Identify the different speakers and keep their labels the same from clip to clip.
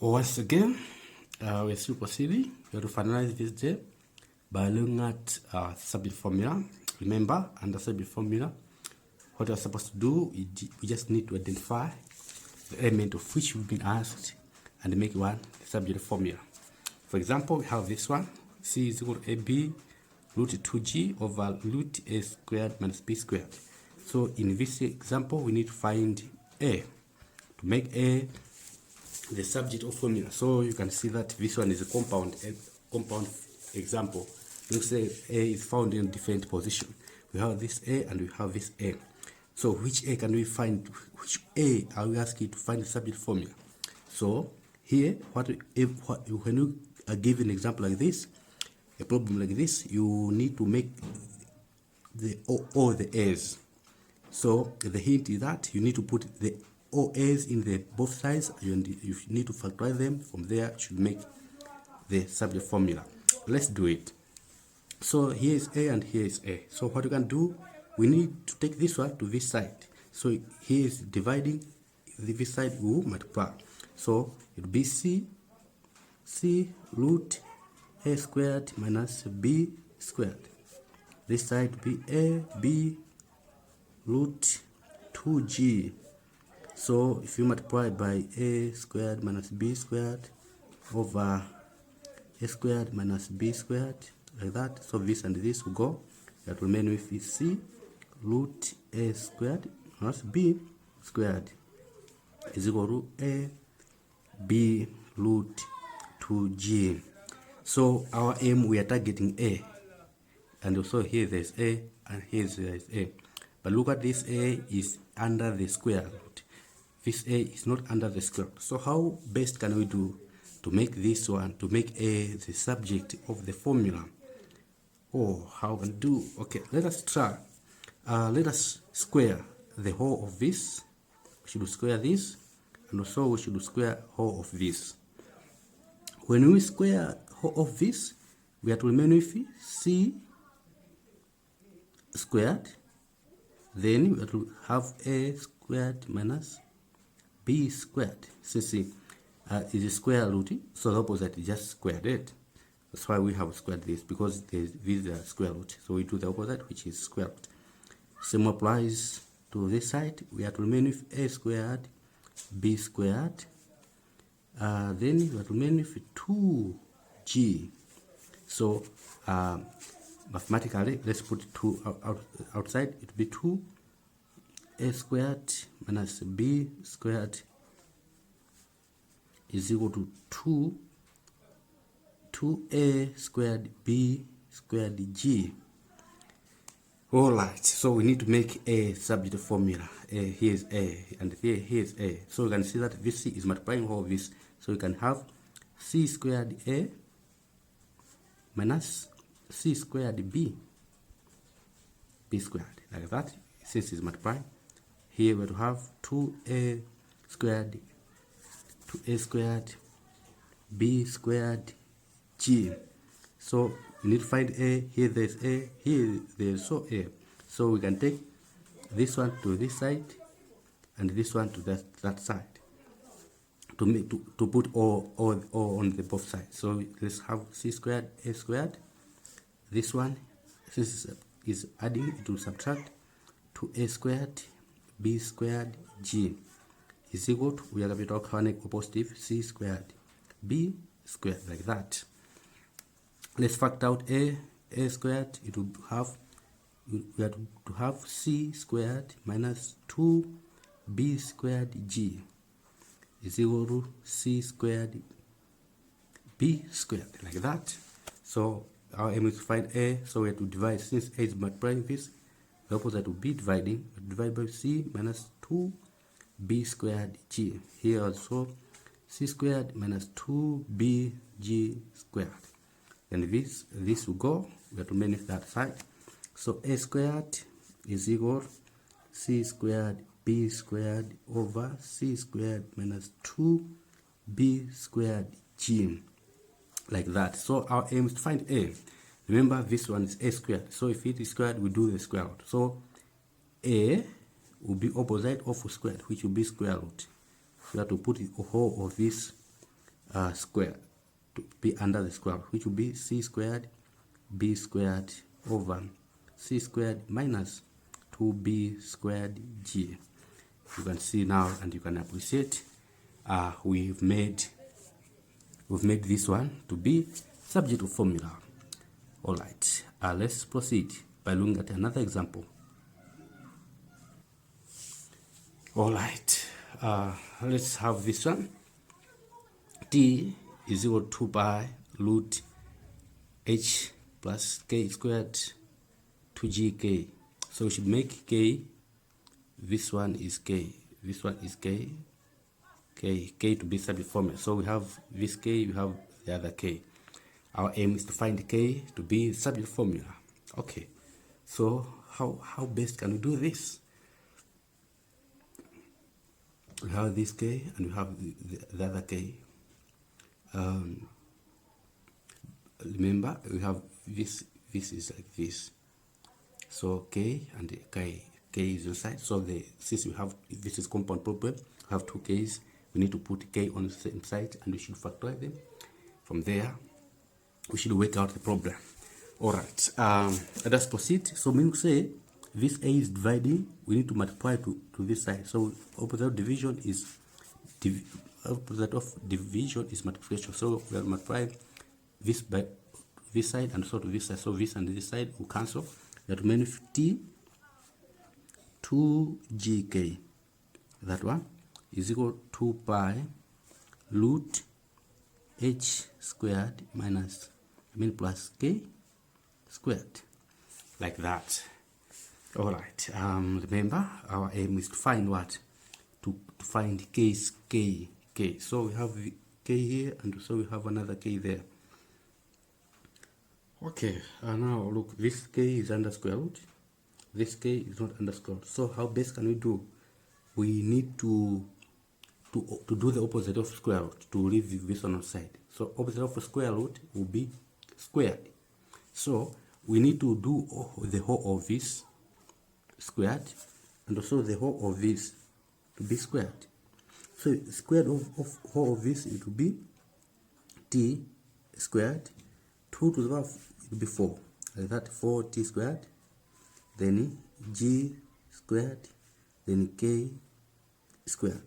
Speaker 1: Once again, we're still proceeding. We have to finalize this day by looking at subject formula. Remember, under subject formula, what we're supposed to do, we just need to identify the element of which we've been asked and make one subject formula. For example, we have this one, C is equal to AB root 2G over root A squared minus B squared. So in this example, we need to find A. To make A the subject of formula. So you can see that this one is a compound example. Let's say A is found in different position. We have this A and we have this A. So which A can we find? Which A are we asking to find the subject formula? So here, when you are given an example like this, a problem like this, you need to make all the A's. So the hint is that you need to put the all A's in the both sides, and you need to factorize them. From there, should make the subject formula. Let's do it. So here is A and here is A. So what you can do, we need to take this one to this side. So here is dividing, this side will multiply. So it will be C root A squared minus B squared. This side will be A B root 2G. So if you multiply by A squared minus B squared over A squared minus B squared, like that, so this and this will go. That will remain with C root A squared minus B squared is equal to A B root 2G. So our aim, we are targeting A. And also here there's A and here there's A. But look at this, A is under the square root. This A is not under the square root. So how best can we do to make this one, to make A the subject of the formula? Oh, how can we do? Okay, let us try. Let us square the whole of this. We should square this, and also we should square whole of this. When we square whole of this, we have to remain with C squared. Then we have to have A squared minus B squared. Since it is a square root, so the opposite is just squared it. That's why we have squared this, because these are square root. So we do the opposite, which is square root. Same applies to this side. We have to remain with A squared, B squared. Then we have to remain with 2G. So mathematically, let's put 2 outside. It will be 2 A squared minus B squared is equal to 2A squared B squared G. Alright, so we need to make a subject formula. Here is A, and here is A. So you can see that this C is multiplying all of this. So you can have C squared A minus C squared B squared, like that. Since it's multiplying, here we have 2A squared B squared G. So we need to find A. Here there's A, here there's also A. So we can take this one to this side and this one to that side to put all on the both sides. So let's have C squared A squared. This one, since is adding, it will subtract to A squared B squared G is equal to, we are going to talk about positive C squared B squared, like that. Let's factor out A squared. It will have, we have to have C squared minus 2B squared G is equal to C squared B squared, like that. So our aim is to find A, so we have to divide. Since A is multiplying this, the opposite will be dividing. Divide by C minus 2B squared G. Here also C squared minus 2BG squared. And this will go. We have to manage that side. So A squared is equal to C squared B squared over C squared minus 2B squared G, like that. So our aim is to find A. Remember, this one is A squared. So if it is squared, we do the square root. So A will be opposite of squared, which will be square root. We have to put the whole of this square to be under the square root, which will be c squared b squared over c squared minus 2b squared g. You can see now and you can appreciate we've made this one to be subject to formula. All right, let's proceed by looking at another example. All right, let's have this one. T is equal to 2 pi root h plus k squared 2gk. So we should make k, this one is k, this one is k to be subject formula. So we have this k, we have the other k. Our aim is to find k to be subject formula. Okay, so how best can we do this? We have this k and we have the other k. Remember, we have this is like this. So k and k is inside. So since we have this is compound problem, we have two k's. We need to put k on the same side and we should factorize them. From there, we should work out the problem. All right, let us proceed. So meaning to say, this a is dividing, we need to multiply to this side. So opposite of division is multiplication. So we are multiplying this by this side and so to this side. So this and this side will cancel. That means t 2gk, that one is equal to 2 pi root h squared minus plus k squared, like that. All right, remember our aim is to find what? To find k. So we have k here and so we have another k there. Okay, now look, this k is under square root, this k is not under square root. So how best can we do? We need to do the opposite of square root, to leave this on the side. So opposite of square root will be squared. So we need to do the whole of this squared and also the whole of this to be squared. So squared of whole of this, it will be t squared, 2 to the power it will be 4, like that, 4t squared, then g squared, then k squared.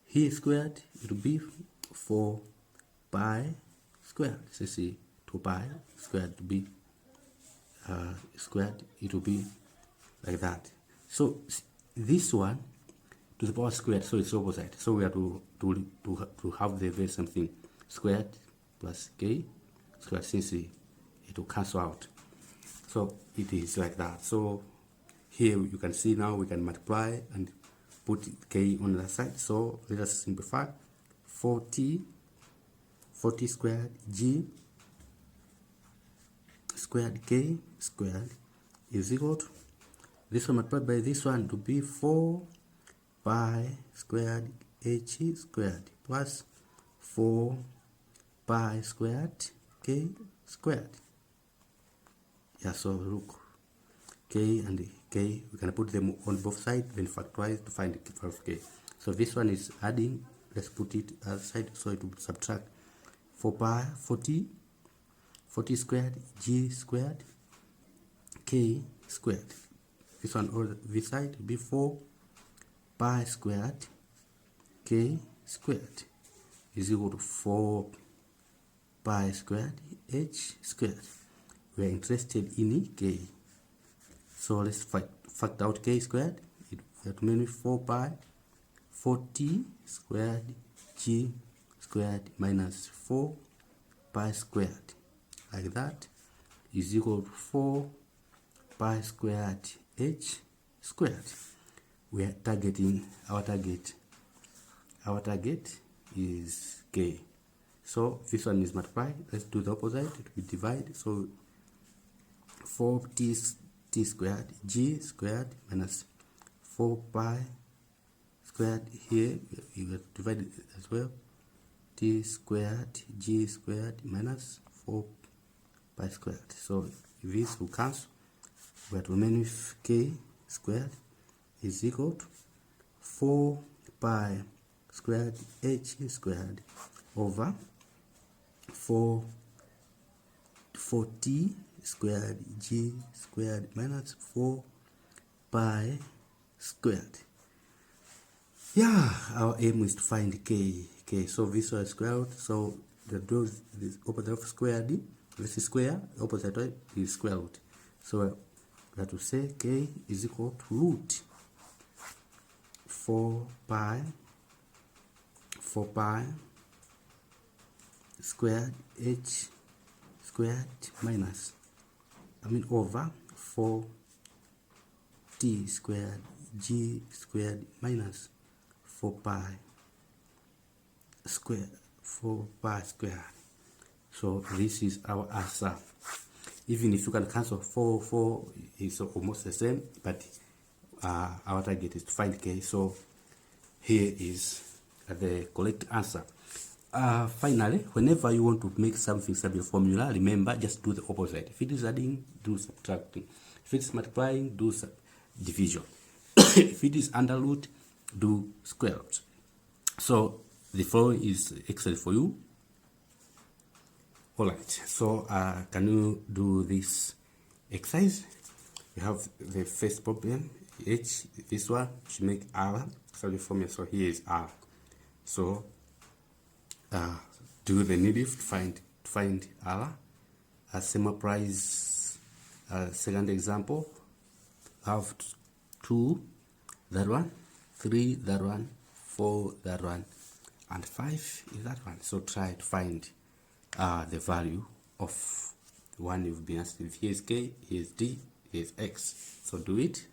Speaker 1: Here squared, it will be 4 pi squared. So see, 2 pi squared to be squared, it will be like that. So this one to the power squared, so it's opposite. So we have to have the very same thing, squared plus k squared, since it will cancel out. So it is like that. So here you can see now we can multiply and put k on the side. So let us simplify. 40 squared g squared k squared is equal to this one multiplied by this one to be 4 pi squared h squared plus 4 pi squared k squared. Yeah, so look, k and k, we can put them on both sides, then factorize to find the value of k. So this one is adding, let's put it outside, so it will subtract 4 pi 40 squared g squared k squared. This one on this side will be 4 pi squared k squared is equal to 4 pi squared h squared. We are interested in k, so let's factor out k squared. That means 4 pi 40 squared g squared minus 4 pi squared, like that, is equal to 4 pi squared h squared. We are targeting our target is k. So this one is multiplied. Let's do the opposite. It will divide. So 4t squared g squared minus 4 pi squared, here you will divide it as well, t squared g squared minus 4 pi squared. So this will cancel, but remaining with k squared is equal to 4 pi squared h squared over 4t squared g squared minus 4 pi squared. Yeah, our aim is to find k. So this was square root, so the opposite of squared, this is square, opposite is square root. So that will say k is equal to root 4 pi squared h squared minus, over 4t squared g squared minus 4 pi squared. So this is our answer. Even if you can cancel 4 is almost the same, but our target is to find k. So here is the correct answer. Finally, whenever you want to make something subject formula, remember, just do the opposite. If it is adding, do subtracting. If it is multiplying, do division. If it is under root, do square root. So the following is excellent for you. Alright, so can you do this exercise? You have the first problem, h, this one, to make r subject formula. So here is r. So do the needed to find r. Same applies. Second example, have 2, that one, 3, that one, 4, that one, and 5 is that one. So try to find the value of the one you've been asked. Here is k, here is d, here is x. So do it.